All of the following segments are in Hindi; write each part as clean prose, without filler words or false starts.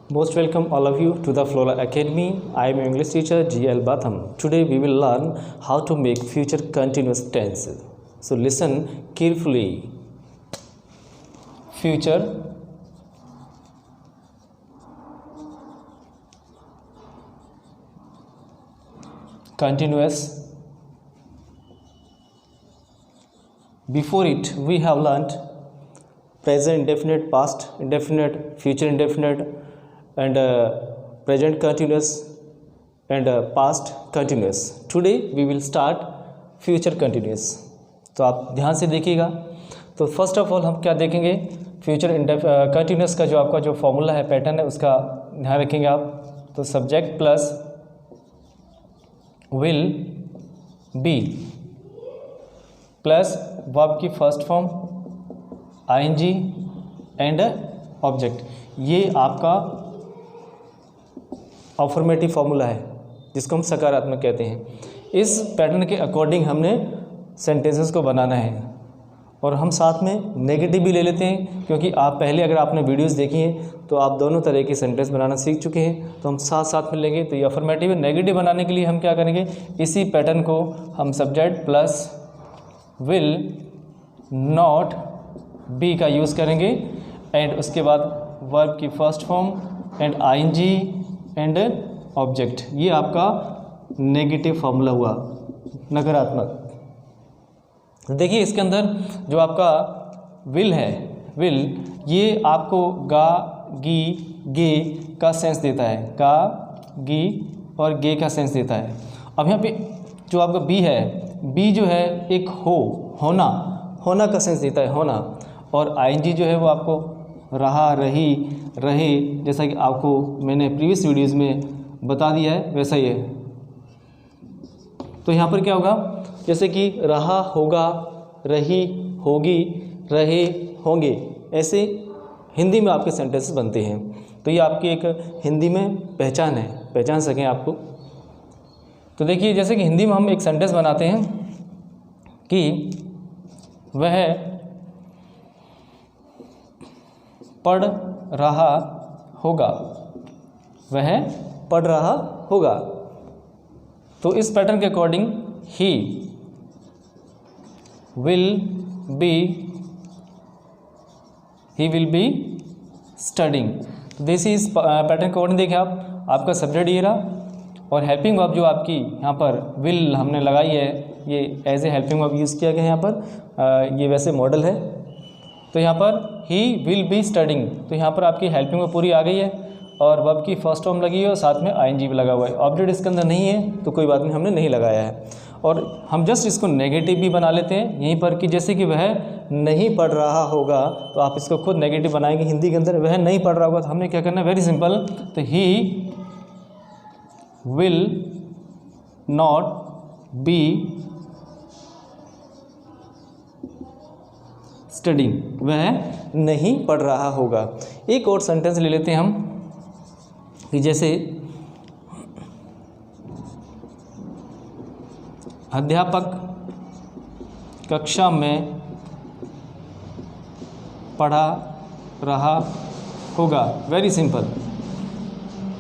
Most welcome all of you to the Flora Academy. I am your English teacher GL Batham. Today we will learn how to make future continuous tense. So listen carefully. Future continuous. Before it we have learnt present indefinite, past indefinite, future indefinite and present continuous and past continuous. Today we will start future continuous. तो आप ध्यान से देखिएगा. तो फर्स्ट ऑफ ऑल हम क्या देखेंगे, फ्यूचर कंटिन्यूस का जो आपका जो फॉर्मूला है, पैटर्न है, उसका ध्यान रखेंगे आप. तो subject plus will be plus verb की first form ING and object. ये आपका अफर्मेटिव फॉर्मूला है जिसको हम सकारात्मक कहते हैं. इस पैटर्न के अकॉर्डिंग हमने सेंटेंसेस को बनाना है और हम साथ में नेगेटिव भी ले लेते हैं, क्योंकि आप पहले अगर आपने वीडियोस देखी हैं तो आप दोनों तरह की सेंटेंस बनाना सीख चुके हैं. तो हम साथ साथ में लेंगे. तो ये अफर्मेटिव है. नेगेटिव बनाने के लिए हम क्या करेंगे, इसी पैटर्न को हम subject plus will not be का यूज़ करेंगे एंड उसके बाद वर्ब की first form and ING and object. ये आपका नेगेटिव फॉर्मूला हुआ, नकारात्मक. देखिए इसके अंदर जो आपका विल है, विल ये आपको गा गी गे का सेंस देता है. गा गी और गे का सेंस देता है. अब यहाँ पे जो आपका बी है, बी जो है एक होना, होना का सेंस देता है, होना. और आईएनजी जो है वो आपको रहा, रही, रहे, जैसा कि आपको मैंने प्रीवियस वीडियोज़ में बता दिया है वैसा ही है. तो यहाँ पर क्या होगा, जैसे कि रहा होगा, रही होगी, रहे होंगे, ऐसे हिंदी में आपके सेंटेंसेस बनते हैं. तो ये आपकी एक हिंदी में पहचान है, पहचान सकें आपको. तो देखिए जैसे कि हिंदी में हम एक सेंटेंस बनाते हैं कि वह पढ़ रहा होगा, वह पढ़ रहा होगा. तो इस पैटर्न के according he will be studying. This is pattern के अकॉर्डिंग देखिए आप, आपका सब्जेक्ट ये रहा और हेल्पिंग वर्ब जो आपकी यहाँ पर विल हमने लगाई है, ये as a helping verb use किया गया है यहाँ पर. ये वैसे मॉडल है. तो यहाँ पर ही विल बी स्टडिंग, तो यहाँ पर आपकी हेल्पिंग वर्ब पूरी आ गई है और वर्ब की फर्स्ट फॉर्म लगी है और साथ में आईएनजी भी लगा हुआ है. ऑब्जेक्ट इसके अंदर नहीं है तो कोई बात नहीं, हमने नहीं लगाया है. और हम जस्ट इसको नेगेटिव भी बना लेते हैं यहीं पर कि जैसे कि वह नहीं पढ़ रहा होगा, तो आप इसको खुद नेगेटिव बनाएंगे हिंदी के अंदर. वह नहीं पढ़ रहा होगा तो हमने क्या करना है, वेरी सिंपल. तो he will not be studying, वह नहीं पढ़ रहा होगा. एक और सेंटेंस ले लेते हैं हम कि जैसे अध्यापक कक्षा में पढ़ा रहा होगा. वेरी सिंपल,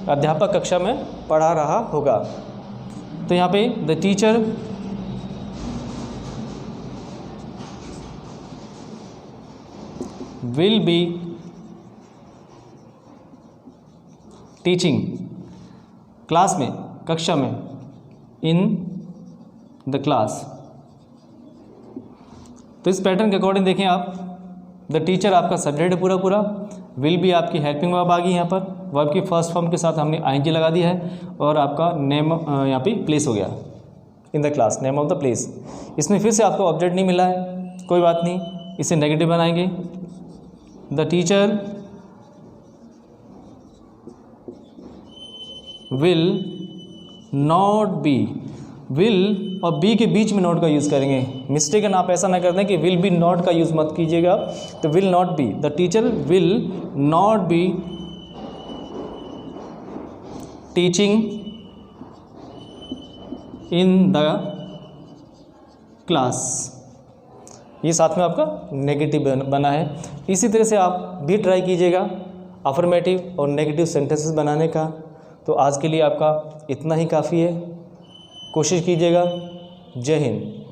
अध्यापक कक्षा में पढ़ा रहा होगा. तो यहाँ पे the teacher will be teaching, class में, कक्षा में, इन द क्लास. तो इस पैटर्न के अकॉर्डिंग देखें आप, द टीचर आपका सब्जेक्ट है पूरा पूरा, विल बी आपकी हेल्पिंग वर्ब आ गई यहाँ पर, वर्ब की फर्स्ट फॉर्म के साथ हमने आईएनजी लगा दिया है और आपका नेम यहाँ पे प्लेस हो गया, in the class, name of the place. इसमें फिर से आपको ऑब्जेक्ट नहीं मिला है, कोई बात नहीं, इसे नेगेटिव बनाएंगे. The teacher will not B, will और बी के बीच में नॉट का यूज़ करेंगे. मिस्टेक है ना, आप ऐसा ना कर दें कि विल बी नॉट का यूज़ मत कीजिएगा. तो will not B, the teacher will not be teaching in the class. ये साथ में आपका नेगेटिव बना है. इसी तरह से आप भी ट्राई कीजिएगा. अफर्मेटिव और नेगेटिव सेंटेंसेस बनाने का। तो आज के लिए आपका इतना ही काफ़ी है। कोशिश कीजिएगा। जय हिंद।